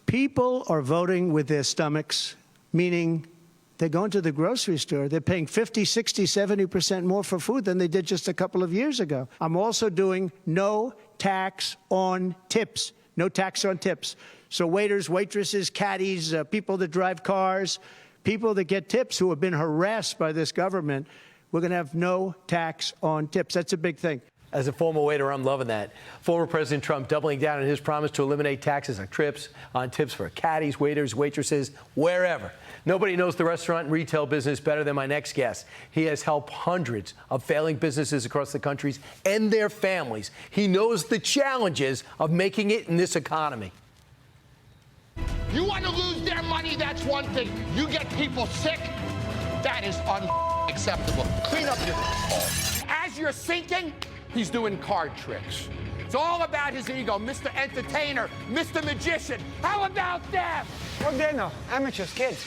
People are voting with their stomachs, meaning they're going to the grocery store. They're paying 50, 60, 70% more for food than they did just a couple of years ago. I'm also doing no tax on tips. No tax on tips. So waiters, waitresses, caddies, people that drive cars, people that get tips who have been harassed by this government, we're going to have no tax on tips. That's a big thing. As a former waiter, I'm loving that. Former President Trump doubling down on his promise to eliminate taxes on tips for caddies, waiters, waitresses, wherever. Nobody knows the restaurant and retail business better than my next guest. He has helped hundreds of failing businesses across the country and their families. He knows the challenges of making it in this economy. You want to lose their money, that's one thing. You get people sick, that is unacceptable. Clean up your... As you're sinking, he's doing card tricks. It's all about his ego. Mr. Entertainer, Mr. Magician. How about them? What they know? Amateurs, kids.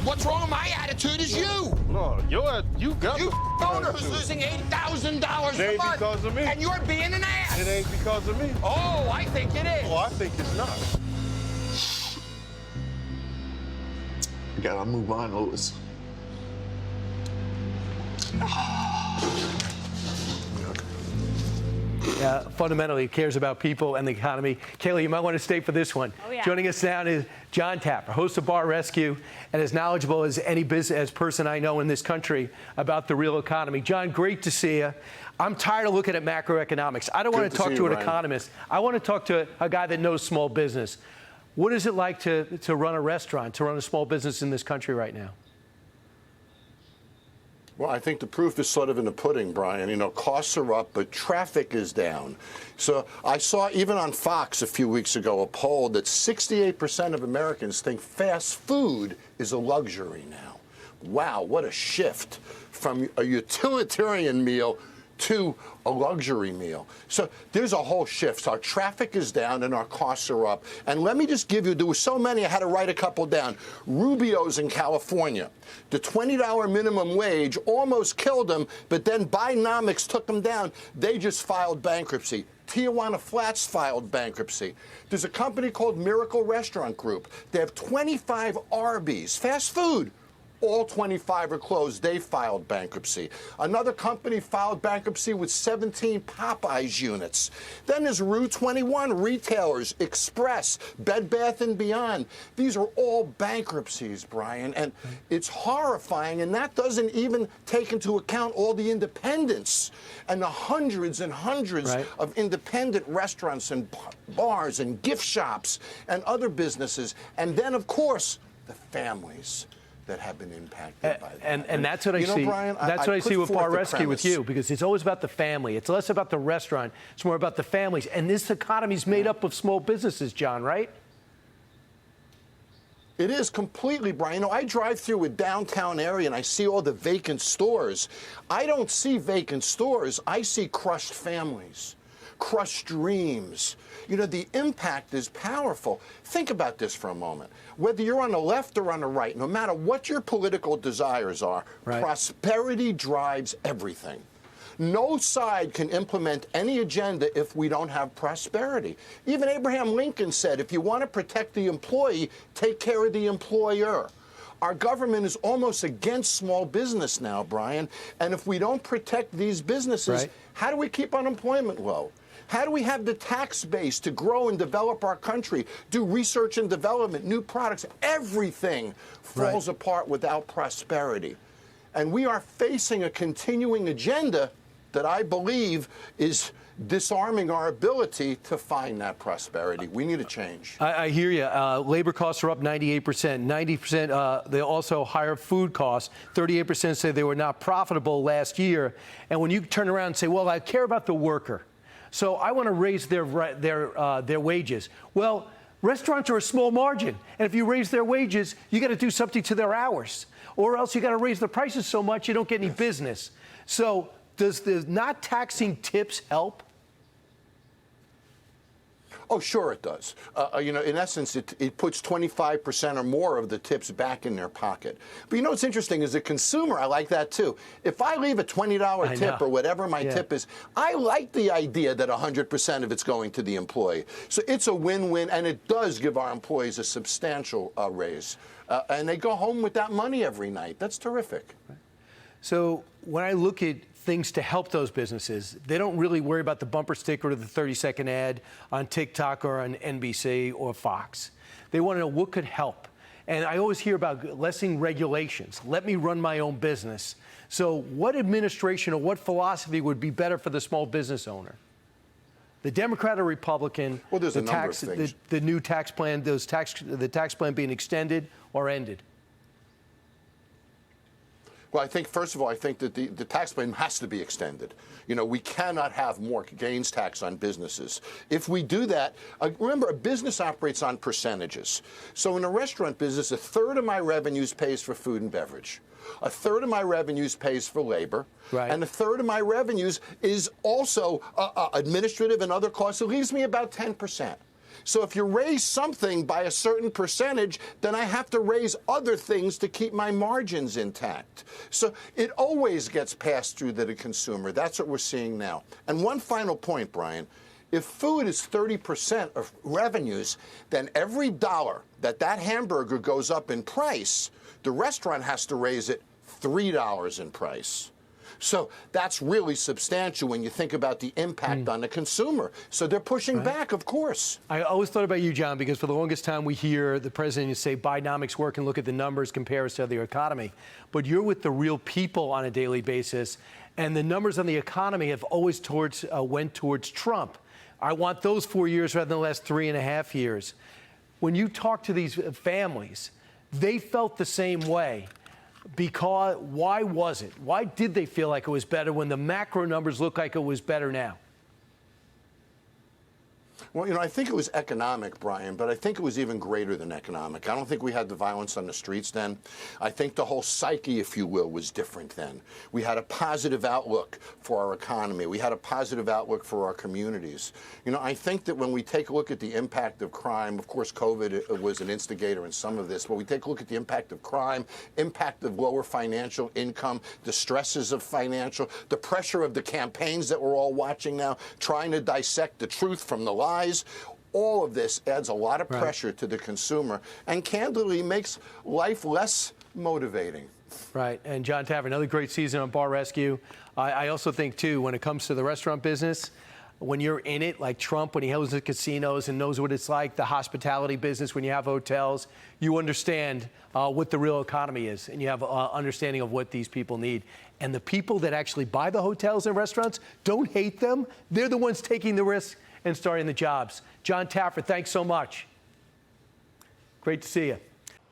What's wrong with my attitude is you. No, you got You owner who's losing $8,000 a ain't month. because of me. And you're being an ass. It ain't because of me. Oh, I think it is. Oh, I think it's not. You gotta move on, Louis. Fundamentally, cares about people and the economy. Kayla, you might want to stay for this one. Oh, yeah. Joining us now is Jon Taffer, host of Bar Rescue, and as knowledgeable as any person I know in this country about the real economy. John, great to see you. I'm tired of looking at macroeconomics. I don't want to talk to an economist. I want to talk to a guy that knows small business. What is it like to run a restaurant, to run a small business in this country right now? Well, I think the proof is sort of in the pudding, Brian. You know, costs are up, but traffic is down. So I saw even on Fox a few weeks ago a poll that 68% of Americans think fast food is a luxury now. Wow, what a shift from a utilitarian meal to a luxury meal. So there's a whole shift. So our traffic is down and our costs are up. And let me just give you, there were so many, I had to write a couple down. Rubio's in California. The $20 minimum wage almost killed them, but then Bidenomics took them down. They just filed bankruptcy. Tijuana Flats filed bankruptcy. There's a company called Miracle Restaurant Group. They have 25 Arby's, fast food. All 25 are closed. They filed bankruptcy. Another company filed bankruptcy with 17 Popeyes units. Then there's Rue 21 retailers, Express, Bed Bath & Beyond. These are all bankruptcies, Brian, and it's horrifying, and that doesn't even take into account all the independents and the hundreds and hundreds of independent restaurants and bars and gift shops and other businesses. And then, of course, the families that have been impacted by that. And that's what I see. Brian, that's what I see with Bar Rescue with you, because it's always about the family. It's less about the restaurant. It's more about the families. And this economy is made up of small businesses, John, right? It is completely, Brian. You know, I drive through a downtown area and I see all the vacant stores. I don't see vacant stores. I see crushed families, crushed dreams. You know, the impact is powerful. Think about this for a moment. Whether you're on the left or on the right, no matter what your political desires are, prosperity drives everything. No side can implement any agenda if we don't have prosperity. Even Abraham Lincoln said, if you want to protect the employee, take care of the employer. Our government is almost against small business now, Brian. And if we don't protect these businesses, how do we keep unemployment low? How do we have the tax base to grow and develop our country, do research and development, new products? Everything falls apart without prosperity. And we are facing a continuing agenda that I believe is disarming our ability to find that prosperity. We need a change. I hear you. Labor costs are up 98%. 90%, they also higher food costs. 38% say they were not profitable last year. And when you turn around and say, well, I care about the worker, so I want to raise their wages. Well, restaurants are a small margin. And if you raise their wages, you got to do something to their hours. Or else you got to raise the prices so much you don't get any business. So does the not taxing tips help? Oh, sure it does. You know, in essence, it puts 25% or more of the tips back in their pocket. But you know what's interesting is the consumer, I like that too. If I leave a $20 tip or whatever my tip is, I like the idea that 100% of it's going to the employee. So it's a win-win, and it does give our employees a substantial raise. And they go home with that money every night. That's terrific. So when I look at things to help those businesses, they don't really worry about the bumper sticker or the 30-second ad on TikTok or on NBC or Fox. They want to know what could help. And I always hear about lessening regulations. Let me run my own business. So what administration or what philosophy would be better for the small business owner? The Democrat or Republican? Well, there's a number of things. The new tax plan, the tax plan being extended or ended? Well, I think, first of all, I think that the tax plan has to be extended. You know, we cannot have more gains tax on businesses. If we do that, remember, a business operates on percentages. So in a restaurant business, a third of my revenues pays for food and beverage. A third of my revenues pays for labor. Right. And a third of my revenues is also administrative and other costs. It leaves me about 10%. So if you raise something by a certain percentage, then I have to raise other things to keep my margins intact. So it always gets passed through to the consumer. That's what we're seeing now. And one final point, Brian. If food is 30% of revenues, then every dollar that hamburger goes up in price, the restaurant has to raise it $3 in price. So that's really substantial when you think about the impact on the consumer. So they're pushing back, of course. I always thought about you, John, because for the longest time we hear the president say Bidenomics work and look at the numbers, compare us to the economy. But you're with the real people on a daily basis, and the numbers on the economy have always went towards Trump. I want those 4 years rather than the last 3.5 years. When you talk to these families, they felt the same way. Because why was it? Why did they feel like it was better when the macro numbers look like it was better now? Well, you know, I think it was economic, Brian, but I think it was even greater than economic. I don't think we had the violence on the streets then. I think the whole psyche, if you will, was different then. We had a positive outlook for our economy. We had a positive outlook for our communities. You know, I think that when we take a look at the impact of crime, of course, COVID was an instigator in some of this, but we take a look at the impact of crime, impact of lower financial income, the stresses of financial, the pressure of the campaigns that we're all watching now, trying to dissect the truth from the lies. All of this adds a lot of pressure to the consumer and candidly makes life less motivating. Right. And Jon Taffer, another great season on Bar Rescue. I also think, too, when it comes to the restaurant business, when you're in it, like Trump, when he goes to casinos and knows what it's like, the hospitality business, when you have hotels, you understand what the real economy is, and you have understanding of what these people need. And the people that actually buy the hotels and restaurants, don't hate them. They're the ones taking the risk and starting the jobs. Jon Taffer, thanks so much. Great to see you.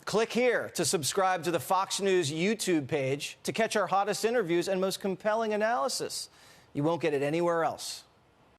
Click here to subscribe to the Fox News YouTube page to catch our hottest interviews and most compelling analysis. You won't get it anywhere else.